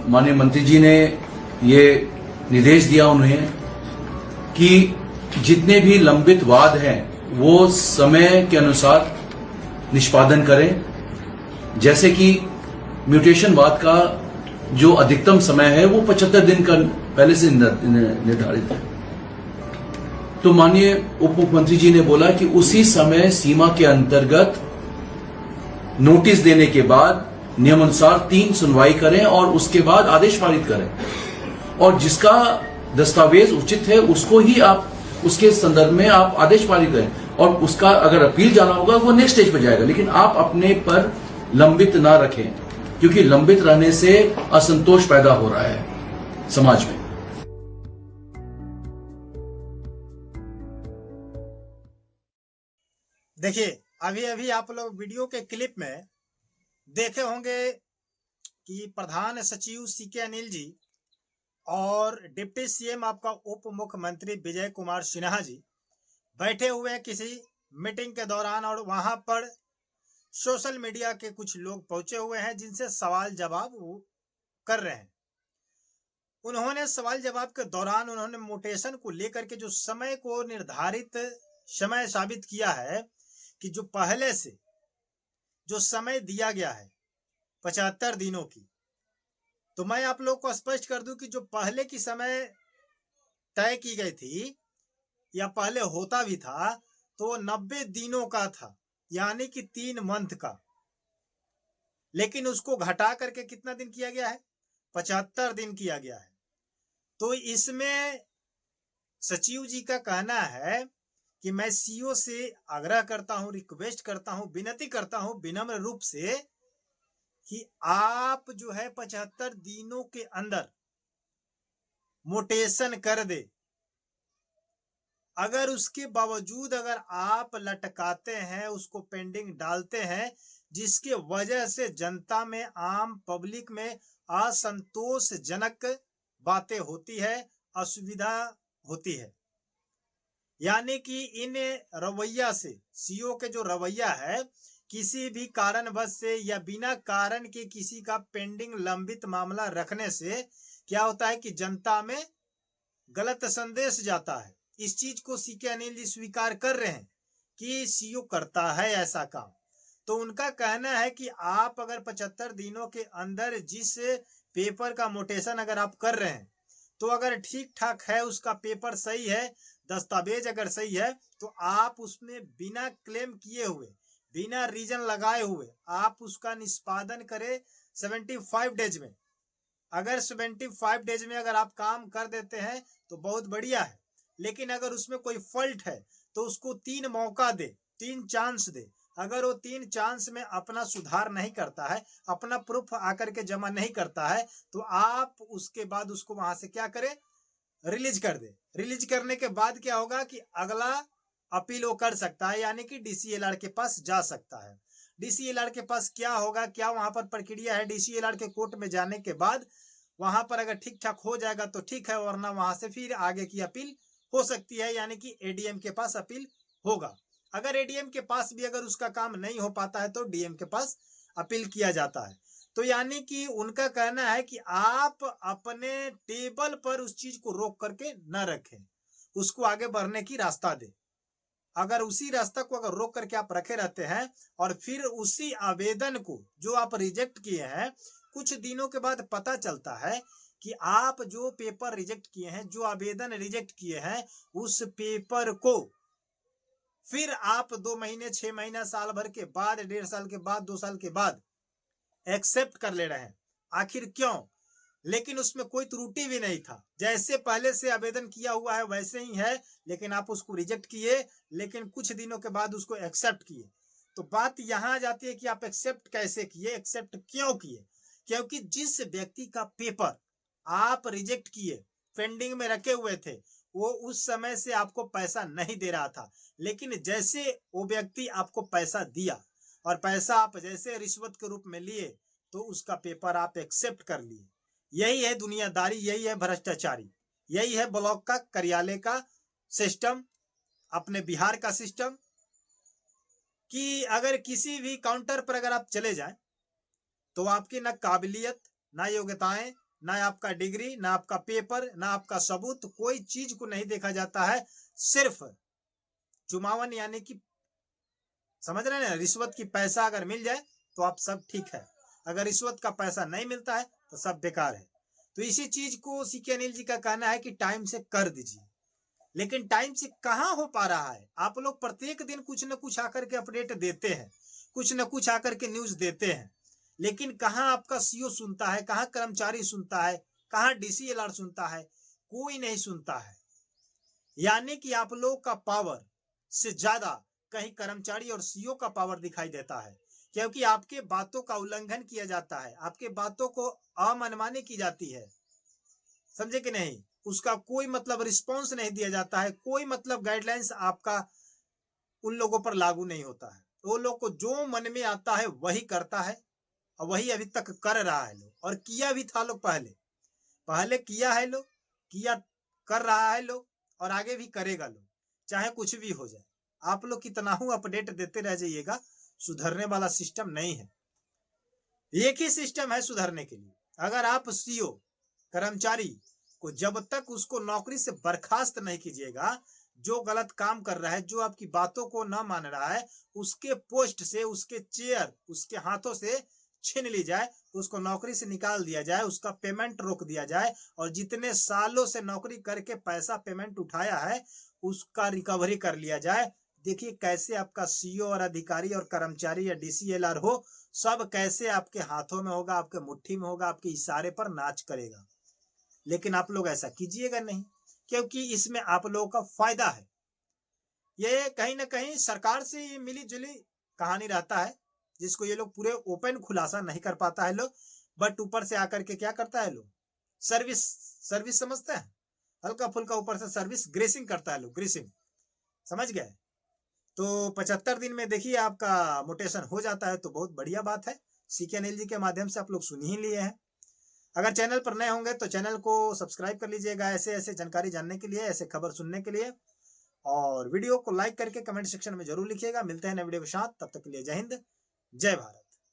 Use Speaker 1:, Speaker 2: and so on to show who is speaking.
Speaker 1: माननीय मंत्री जी ने ये निर्देश दिया उन्हें कि जितने भी लंबित वाद हैं वो समय के अनुसार निष्पादन करें। जैसे कि म्यूटेशन वाद का जो अधिकतम समय है वो 75 दिन का पहले से निर्धारित है। तो माननीय उप मुख्यमंत्री जी ने बोला कि उसी समय सीमा के अंतर्गत नोटिस देने के बाद नियमानुसार 3 सुनवाई करें और उसके बाद आदेश पारित करें, और जिसका दस्तावेज उचित है उसको ही आप उसके संदर्भ में आप आदेश पारित करें, और उसका अगर अपील जाना होगा वो नेक्स्ट स्टेज पर जाएगा। लेकिन आप अपने पर लंबित ना रखें, क्योंकि लंबित रहने से असंतोष पैदा हो रहा है समाज में।
Speaker 2: देखिए, अभी अभी आप लोग वीडियो के क्लिप में देखे होंगे कि प्रधान सचिव सीके अनिल जी और डिप्टी सीएम आपका उप मुख्यमंत्री विजय कुमार सिन्हा जी बैठे हुए हैं किसी मीटिंग के दौरान, और वहां पर सोशल मीडिया के कुछ लोग पहुंचे हुए हैं जिनसे सवाल जवाब वो कर रहे हैं। उन्होंने सवाल जवाब के दौरान उन्होंने म्यूटेशन को लेकर के जो समय को निर्धारित समय साबित किया है कि जो पहले से जो समय दिया गया है 75 दिनों की, तो मैं आप लोग को स्पष्ट कर दूं कि जो पहले की समय तय की गई थी या पहले होता भी था तो 90 दिनों का था, यानी कि 3 मंथ का, लेकिन उसको घटा करके कितना दिन किया गया है? 75 दिन किया गया है। तो इसमें सचिव जी का कहना है कि मैं सीओ से आग्रह करता हूं, रिक्वेस्ट करता हूं, विनती करता हूं विनम्र रूप से कि आप जो है 75 दिनों के अंदर म्यूटेशन कर दे। अगर उसके बावजूद अगर आप लटकाते हैं, उसको पेंडिंग डालते हैं, जिसके वजह से जनता में, आम पब्लिक में असंतोषजनक बातें होती है, असुविधा होती है, यानी कि इन रवैया से, सीओ के जो रवैया है, किसी भी कारणवश से या बिना कारण के किसी का पेंडिंग लंबित मामला रखने से क्या होता है कि जनता में गलत संदेश जाता है। इस चीज को सीके अनिल जी स्वीकार कर रहे हैं कि सीओ करता है ऐसा काम। तो उनका कहना है कि आप अगर 75 दिनों के अंदर जिस पेपर का म्यूटेशन अगर आप कर रहे हैं, तो अगर ठीक ठाक है, उसका पेपर सही है, दस्तावेज अगर सही है, तो आप उसमें बिना क्लेम किए हुए, बिना रीजन लगाए हुए आप उसका निष्पादन करें 75 डेज में। अगर 75 डेज में अगर आप काम कर देते हैं तो बहुत बढ़िया है, लेकिन अगर उसमें कोई फॉल्ट है तो उसको 3 मौका दे, 3 चांस दे। अगर वो 3 चांस में अपना सुधार नहीं करता है, अपना प्रूफ आकर के जमा नहीं करता है, तो आप उसके बाद उसको वहां से क्या करें? रिलीज कर दे। रिलीज करने के बाद क्या होगा कि अगला अपील वो कर सकता है, यानी कि डीसीएलआर के पास जा सकता है। डीसीएलआर के पास क्या होगा, क्या वहां पर प्रक्रिया है? डीसीएलआर के कोर्ट में जाने के बाद वहां पर अगर ठीक ठाक हो जाएगा तो ठीक है, वरना वहां से फिर आगे की अपील हो सकती है, यानी कि एडीएम के पास अपील होगा। अगर एडीएम के पास भी अगर उसका काम नहीं हो पाता है तो डीएम के पास अपील किया जाता है। तो यानी कि उनका कहना है कि आप अपने टेबल पर उस चीज को रोक करके न रखें, उसको आगे बढ़ने की रास्ता दे। अगर उसी रास्ता को अगर रोक करके आप रखे रहते हैं और फिर उसी आवेदन को जो आप रिजेक्ट किए हैं, कुछ दिनों के बाद पता चलता है कि आप जो पेपर रिजेक्ट किए हैं, जो आवेदन रिजेक्ट किए हैं, उस पेपर को फिर आप 2 महीने, 6 महीना, साल भर के बाद, 1.5 साल के बाद, 2 साल के बाद एक्सेप्ट कर ले रहे हैं। आखिर क्यों? लेकिन उसमें कोई त्रुटि भी नहीं था, जैसे पहले से आवेदन किया हुआ है वैसे ही है, लेकिन आप उसको रिजेक्ट किए, लेकिन कुछ दिनों के बाद उसको एक्सेप्ट किए। तो बात यहां आ जाती है कि आप एक्सेप्ट कैसे किए, एक्सेप्ट क्यों किए? क्योंकि जिस व्यक्ति का पेपर आप रिजेक्ट किए, पेंडिंग में रखे हुए थे, वो उस समय से आपको पैसा नहीं दे रहा था, लेकिन जैसे वो व्यक्ति आपको पैसा दिया और पैसा आप जैसे रिश्वत के रूप में लिए, तो उसका पेपर आप एक्सेप्ट कर लिए। यही है दुनियादारी, यही है भ्रष्टाचारी, यही है ब्लॉक का, कार्यालय का सिस्टम, अपने बिहार का सिस्टम, कि अगर किसी भी काउंटर पर अगर आप चले जाएं तो आपकी ना काबिलियत, ना योग्यताएं, ना आपका डिग्री, ना आपका पेपर, ना आपका सबूत, कोई चीज को नहीं देखा जाता है। सिर्फ चुमावन यानी कि समझ रहे हैं ना, रिश्वत की पैसा अगर मिल जाए तो आप सब ठीक है, अगर रिश्वत का पैसा नहीं मिलता है तो सब बेकार है। तो इसी चीज को सीके अनिल जी का कहना है कि टाइम से कर दीजिए, लेकिन टाइम से कहाँ हो पा रहा है। आप लोग प्रत्येक दिन कुछ न कुछ आकर के अपडेट देते हैं, कुछ न कुछ आकर के न्यूज देते हैं, लेकिन कहाँ आपका सीओ सुनता है, कहाँ कर्मचारी सुनता है, कहाँ डीसीएलआर सुनता है, कोई नहीं सुनता है। यानी कि आप लोग का पावर से ज्यादा कहीं कर्मचारी और सीओ का पावर दिखाई देता है, क्योंकि आपके बातों का उल्लंघन किया जाता है, आपके बातों को अमनमानी की जाती है, समझे कि नहीं। उसका कोई मतलब रिस्पॉन्स नहीं दिया जाता है, कोई मतलब गाइडलाइंस आपका उन लोगों पर लागू नहीं होता है। वो लोग को जो मन में आता है वही करता है, और वही अभी तक कर रहा है लोग, और किया भी था लोग पहले पहले किया है लोग, किया कर रहा है लोग, और आगे भी करेगा लोग, चाहे कुछ भी हो जाए। आप लोग कितना हूं अपडेट देते रह जाइएगा, सुधरने वाला सिस्टम नहीं है। एक ही सिस्टम है सुधरने के लिए, अगर आप सीओ कर्मचारी को जब तक उसको नौकरी से बर्खास्त नहीं कीजिएगा, जो गलत काम कर रहा है, जो आपकी बातों को न मान रहा है, उसके पोस्ट से, उसके चेयर उसके हाथों से छीन ली जाए, उसको नौकरी से निकाल दिया जाए, उसका पेमेंट रोक दिया जाए, और जितने सालों से नौकरी करके पैसा पेमेंट उठाया है उसका रिकवरी कर लिया जाए। देखिए कैसे आपका सीओ और अधिकारी और कर्मचारी या डीसीएलआर हो, सब कैसे आपके हाथों में होगा, आपके मुट्ठी में होगा, आपके इशारे पर नाच करेगा। लेकिन आप लोग ऐसा कीजिएगा नहीं, क्योंकि इसमें आप लोगों का फायदा है। ये कहीं ना कहीं सरकार से मिली जुली कहानी रहता है, जिसको ये लोग पूरे ओपन खुलासा नहीं कर पाता है लोग, बट ऊपर से आकर के क्या करता है लोग, सर्विस सर्विस समझते हैं, हल्का फुल्का ऊपर से सर्विस ग्रेसिंग करता है लोग, ग्रेसिंग, समझ गए। तो 75 दिन में देखिए आपका मोटेशन हो जाता है, तो बहुत बढ़िया बात है। सीके अनिल जी के माध्यम से आप लोग सुन ही लिए हैं। अगर चैनल पर नए होंगे तो चैनल को सब्सक्राइब कर लीजिएगा, ऐसे ऐसे जानकारी जानने के लिए, ऐसे खबर सुनने के लिए, और वीडियो को लाइक करके कमेंट सेक्शन में जरूर लिखिएगा। मिलते हैं नए वीडियो के साथ, तब तक के लिए जय हिंद, जय भारत।